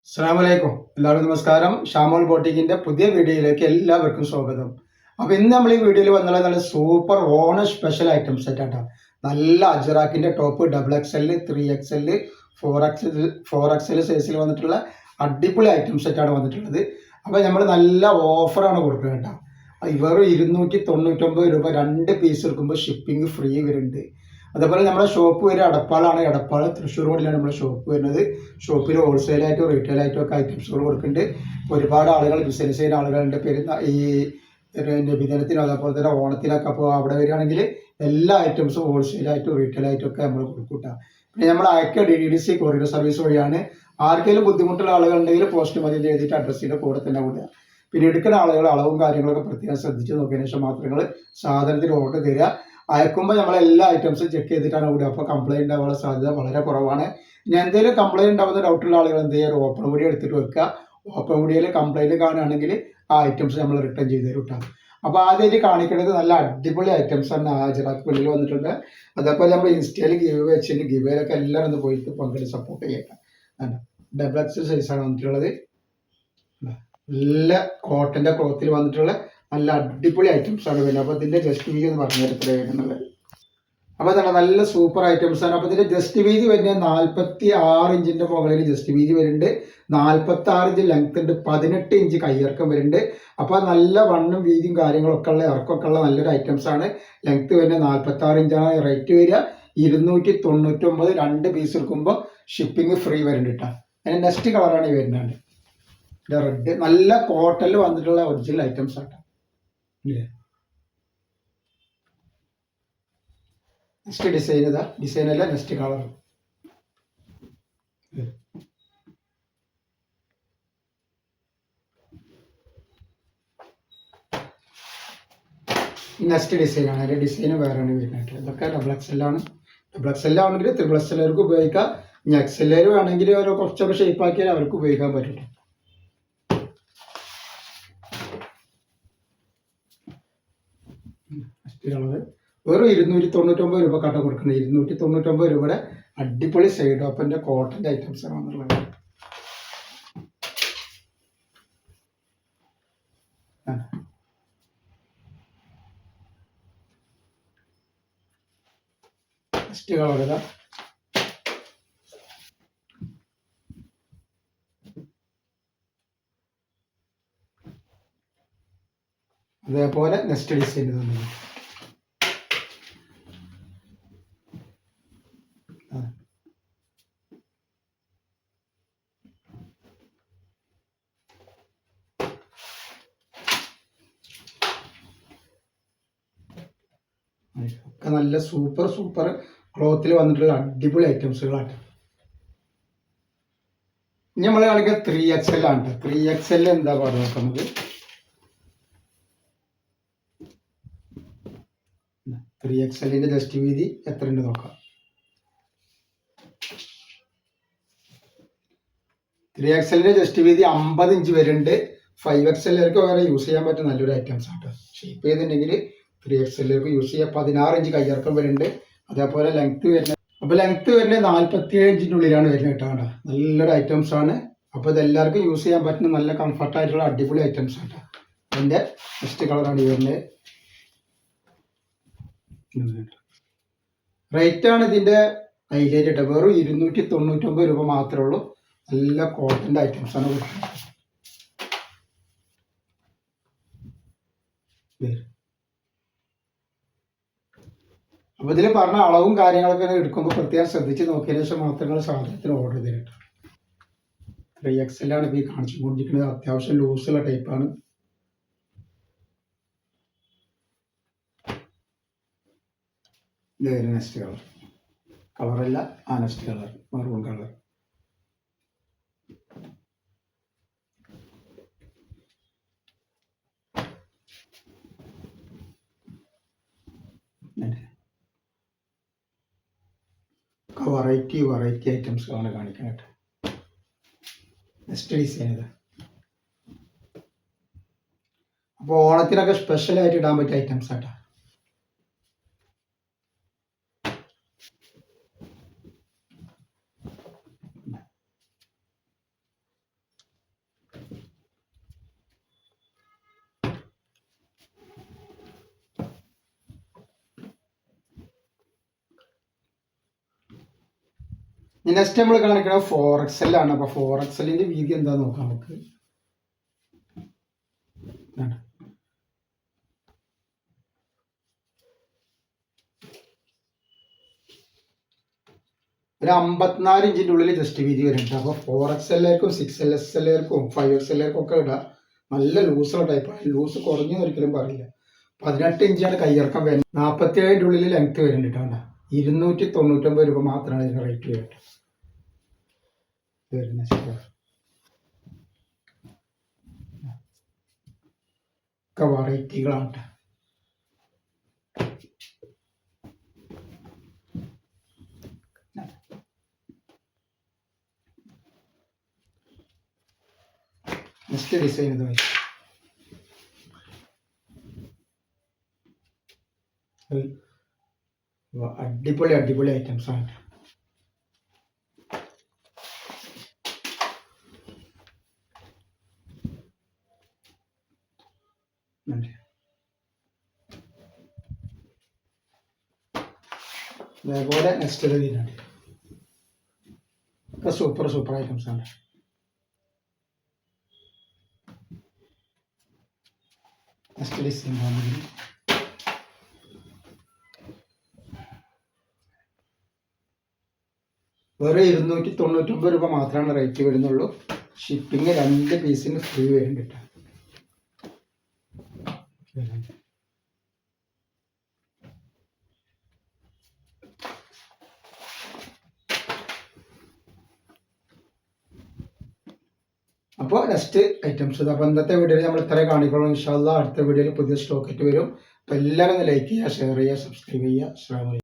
അസ്സലാമലൈക്കും. എല്ലാവർക്കും നമസ്കാരം. ഷാമോൾ ബോട്ടിക്കിന്റെ പുതിയ വീഡിയോയിലേക്ക് എല്ലാവർക്കും സ്വാഗതം. അപ്പൊ ഇന്ന് നമ്മൾ ഈ വീഡിയോയിൽ വന്നുള്ള നല്ല സൂപ്പർ ഓണ സ്പെഷ്യൽ ഐറ്റംസ് ആയിട്ടാണ്. നല്ല അജറാക്കിന്റെ ടോപ്പ് XXL, 3XL, 4XL സൈസിൽ വന്നിട്ടുള്ള അടിപൊളി ഐറ്റംസ് ആയിട്ടാണ് വന്നിട്ടുള്ളത്. അപ്പൊ നമ്മൾ നല്ല ഓഫറാണ് കൊടുക്കുന്നത് കേട്ടോ. വെറും 299 രൂപ 2 പീസ് എടുക്കുമ്പോൾ ഷിപ്പിംഗ് ഫ്രീ വരുന്നുണ്ട്. അതേപോലെ നമ്മുടെ ഷോപ്പ് വരെ അടപ്പാളാണ്. എടപ്പാൾ തൃശ്ശൂർ റോഡിലാണ് നമ്മുടെ ഷോപ്പ് വരുന്നത്. ഷോപ്പിൽ ഹോൾസെയിലായിട്ടും റീറ്റെയിലായിട്ടും ഒക്കെ ഐറ്റംസുകൾ കൊടുക്കുന്നുണ്ട്. ഒരുപാട് ആളുകൾ ബിസിനസ് ചെയ്യുന്ന ആളുകളുണ്ട്. ഈ നബിദിനത്തിനും അതേപോലെ തന്നെ ഓണത്തിനൊക്കെ. അപ്പോൾ അവിടെ വരികയാണെങ്കിൽ എല്ലാ ഐറ്റംസും ഹോൾസെയിലായിട്ടും റീറ്റെയിലായിട്ടും ഒക്കെ നമ്മൾ കൊടുക്കൂട്ടാം. പിന്നെ നമ്മൾ അയക്കുക DDDC കൊറിയർ സർവീസ് വഴിയാണ്. ആർക്കെങ്കിലും ബുദ്ധിമുട്ടുള്ള ആളുകളുണ്ടെങ്കിൽ പോസ്റ്റ് മതി എഴുതിയിട്ട് അഡ്രസ്സിൻ്റെ കൂടെ തന്നെ വിടുക. പിന്നെ എടുക്കുന്ന ആളുകൾ അളവും കാര്യങ്ങളൊക്കെ പ്രത്യേകം ശ്രദ്ധിച്ച് നോക്കിയതിനു ശേഷം മാത്രങ്ങൾ സാധനത്തിന് ഓർഡർ തരിക. അയക്കുമ്പോൾ നമ്മൾ എല്ലാ ഐറ്റംസും ചെക്ക് ചെയ്തിട്ടാണ് വിടുക. അപ്പോൾ കംപ്ലൈൻറ്റ് ഉണ്ടാവാനുള്ള സാധ്യത വളരെ കുറവാണ്. ഇനി എന്തെങ്കിലും കംപ്ലൈൻറ്റ് ഉണ്ടാവുന്ന ഡൗട്ടുള്ള ആളുകൾ എന്ത് ചെയ്യുക, ഓപ്പൺ വീഡിയോ എടുത്തിട്ട് വെക്കുക. ഓപ്പൺ വീഡിയോയിൽ കംപ്ലൈൻറ്റ് കാണുകയാണെങ്കിൽ ആ ഐറ്റംസ് നമ്മൾ റിട്ടേൺ ചെയ്ത് തരും കേട്ടോ. അപ്പോൾ ആദ്യമായിട്ട് കാണിക്കുന്നത് നല്ല അടിപൊളി ഐറ്റംസ് ആണ് ഹാജരാക്ക് വെളിയിൽ വന്നിട്ടുണ്ട്. അതേപോലെ നമ്മൾ ഇൻസ്റ്റയിൽ ഗിവ് വെച്ചിട്ട് ഗിവേലൊക്കെ എല്ലാവരും ഒന്ന് പോയിട്ട് പങ്കെടുത്ത് സപ്പോർട്ട് ചെയ്യട്ടെ. XXL സൈസാണ് വന്നിട്ടുള്ളത്. നല്ല കോട്ടൻ്റെ ക്ലോത്തിൽ വന്നിട്ടുള്ള നല്ല അടിപൊളി ഐറ്റംസ് ആണ് വരുന്നത്. അപ്പോൾ ഇതിൻ്റെ ജസ്റ്റ് വീതി എന്ന് പറഞ്ഞാൽ എത്രയാണെന്നുള്ളത്. അപ്പോൾ തന്നെ നല്ല സൂപ്പർ ഐറ്റംസ് ആണ്. അപ്പോൾ ഇതിൻ്റെ ജസ്റ്റ് വീതി വരുന്നത് 46 ഇഞ്ചിൻ്റെ മുകളിൽ ജസ്റ്റ് വീതി വരുന്നുണ്ട്. 46 ഇഞ്ച് ലെങ്ത് ഉണ്ട്. 18 ഇഞ്ച് കയ്യിറക്കം വരുന്നുണ്ട്. അപ്പോൾ നല്ല വണ്ണും വീതിയും കാര്യങ്ങളൊക്കെ ഉള്ള ഇറക്കമൊക്കെ ഉള്ള നല്ലൊരു ഐറ്റംസ് ആണ്. ലെങ്ത് വരുന്നത് 46 ഇഞ്ചാണ്. റേറ്റ് വരിക 299. 2 പീസ് എടുക്കുമ്പോൾ ഷിപ്പിംഗ് ഫ്രീ വരുന്നുണ്ട് കേട്ടോ. അതിന് നെക്സ്റ്റ് കളറാണ് ഈ വരുന്നത്. റെഡ് നല്ല കോട്ടണിൽ വന്നിട്ടുള്ള ഒറിജിനൽ ഐറ്റംസ് ആട്ടോ. നെക്സ്റ്റ് ഡിസൈൻ ഇതാ. ഡിസൈൻ അല്ല, നെക്സ്റ്റ് കളർ. നെക്സ്റ്റ് ഡിസൈനാണ്. അതിൻ്റെ ഡിസൈൻ വേറെയാണ് വരുന്നത്. ഇതൊക്കെ XXL ആണ്. XXL ആണെങ്കിൽ XXL ഉപയോഗിക്കാം. ഇനി XL വേണമെങ്കിൽ ഓരോ കുറച്ചൊക്കെ ഷേപ്പ് ആക്കിയാൽ അവർക്ക് ഉപയോഗിക്കാൻ പറ്റും. വെറും 299 രൂപ കട്ട കൊടുക്കുന്നത്. 299 രൂപയുടെ അടിപൊളി സൈഡ് ഓപ്പൻ്റെ കോട്ടൻ്റെ ഐറ്റംസ് ആണ് വന്നുള്ളത്. നെക്സ്റ്റ് കളർ ഇതാ. അതേപോലെ നെക്സ്റ്റ് ഡിസൈൻ തന്നെ. ഒക്കെ നല്ല സൂപ്പർ ക്ലോത്തിൽ വന്നിട്ടുള്ള അടിപൊളി ഐറ്റംസുകളാണ്. ഇനി നമ്മൾ കാണിക്കുക 3XL ആണ്. 3XL എന്താ പറയുക നമുക്ക്. 3XLന്റെ ജസ്റ്റ് വീതി എത്ര ഉണ്ട് നോക്കാം. 3XLന്റെ ജസ്റ്റ് വീതി 50 ഇഞ്ച് വരുന്നുണ്ട്. 5XL വേറെ യൂസ് ചെയ്യാൻ പറ്റുന്ന നല്ലൊരു ഐറ്റംസ് ആണ്. ഷേപ്പ് ചെയ്തിട്ടുണ്ടെങ്കിൽ 3XL യൂസ് ചെയ്യാം. 16 ഇഞ്ച് കയ്യിറക്കം വരുന്നുണ്ട്. അതേപോലെ ലെങ്ത് വരുന്നത്. അപ്പോൾ ലെങ്ത് വരുന്നത് 47 ഇഞ്ചിൻ്റെ ഉള്ളിലാണ് വരുന്നത് കേട്ടോ. നല്ലൊരു ഐറ്റംസ് ആണ്. അപ്പോൾ ഇതെല്ലാവർക്കും യൂസ് ചെയ്യാൻ പറ്റുന്ന നല്ല കംഫർട്ടായിട്ടുള്ള അടിപൊളി ഐറ്റംസ് ആണ്. അതിൻ്റെ നെക്സ്റ്റ് കളറാണ് ഈ വരുന്നത്. റേറ്റ് ആണ് ഇതിൻ്റെ ഹൈലൈറ്റ് കേട്ടോ. വെറും 299 രൂപ മാത്രമേ ഉള്ളൂ. നല്ല കോട്ടൻ്റെ ഐറ്റംസ് ആണ് കൊടുക്കുന്നത്. അപ്പോൾ ഇതിൽ പറഞ്ഞ അളവും കാര്യങ്ങളൊക്കെ എടുക്കുമ്പോൾ പ്രത്യേകം ശ്രദ്ധിച്ച് നോക്കിയതിനു ശേഷം മാത്രമേ സാധനത്തിന് ഓർഡർ ചെയ്തിട്ട്. 3XL ആണ് ഇപ്പോൾ ഈ കാണിച്ചുകൊണ്ടിരിക്കുന്നത്. അത്യാവശ്യം ലൂസുള്ള ടൈപ്പാണ്. ഇത് നെക്സ്റ്റ് കളറല്ല, ആ next colour maroon colour. Variety ഐറ്റംസുകളാണ് കാണിക്കുന്നത്. നെക്സ്റ്റ് ഡിസൈൻ ഇത്. അപ്പോൾ ഓണത്തിനൊക്കെ സ്പെഷ്യലായിട്ട് ഇടാൻ പറ്റിയ ഐറ്റംസ് ആട്ടോ. നെക്സ്റ്റ് നമ്മൾ കാണിക്കുന്നത് 4XL ആണ്. അപ്പോൾ 4XLന്റെ വീതി എന്താന്ന് നോക്കാം നമുക്ക്. ഒരു 54 ഇഞ്ചിൻ്റെ ഉള്ളിൽ ജസ്റ്റ് വീതി വരുന്നുണ്ട്. അപ്പോൾ 4XLർക്കും 6LSLർക്കും 5XLർക്കും ഒക്കെ ഇടാം. നല്ല ലൂസുള്ള ടൈപ്പാണ്. ലൂസ് കുറഞ്ഞെന്ന് ഒരിക്കലും പറയില്ല. 18 ഇഞ്ചാണ് കയ്യിറക്കം വരുന്നത്. 47ൻ്റെ ഉള്ളിൽ ലെങ്ത് വരുന്നുണ്ട് കേട്ടോ. 299 രൂപ മാത്രമാണ് ഇതിന് റേറ്റ് വരുന്നത്. ഒക്കെ വെറൈറ്റികളാണ്. നെക്സ്റ്റ് ഡിസൈൻ ഇത് അടിപൊളി അടിപൊളി ഐറ്റംസ് ആണ്. അതേപോലെ നെക്സ്റ്റ് ഇതിനാണ് ഒക്കെ സൂപ്പർ സൂപ്പർ ഐറ്റംസ് ആണ്. നെക്സ്റ്റ് ഡിസൈൻ വെറും 299 രൂപ മാത്രമാണ് റേറ്റ് വരുന്നുള്ളൂ. ഷിപ്പിംഗ് 2 പീസിന് ഫ്രീ വരുന്നുണ്ട്. അപ്പോൾ നെക്സ്റ്റ് ഐറ്റംസ്. അപ്പോൾ ഇന്നത്തെ വീഡിയോയിൽ നമ്മൾ ഇത്രയും കാണിക്കണം. ഇൻഷാ അല്ലാഹ് അടുത്ത വീഡിയോയിൽ പുതിയ സ്റ്റോക്ക് ആയിട്ട് വരും. അപ്പോൾ എല്ലാവരും ലൈക്ക് ചെയ്യുക, ഷെയർ ചെയ്യുക, സബ്സ്ക്രൈബ് ചെയ്യുക. അസ്സലാമു അലൈക്കും.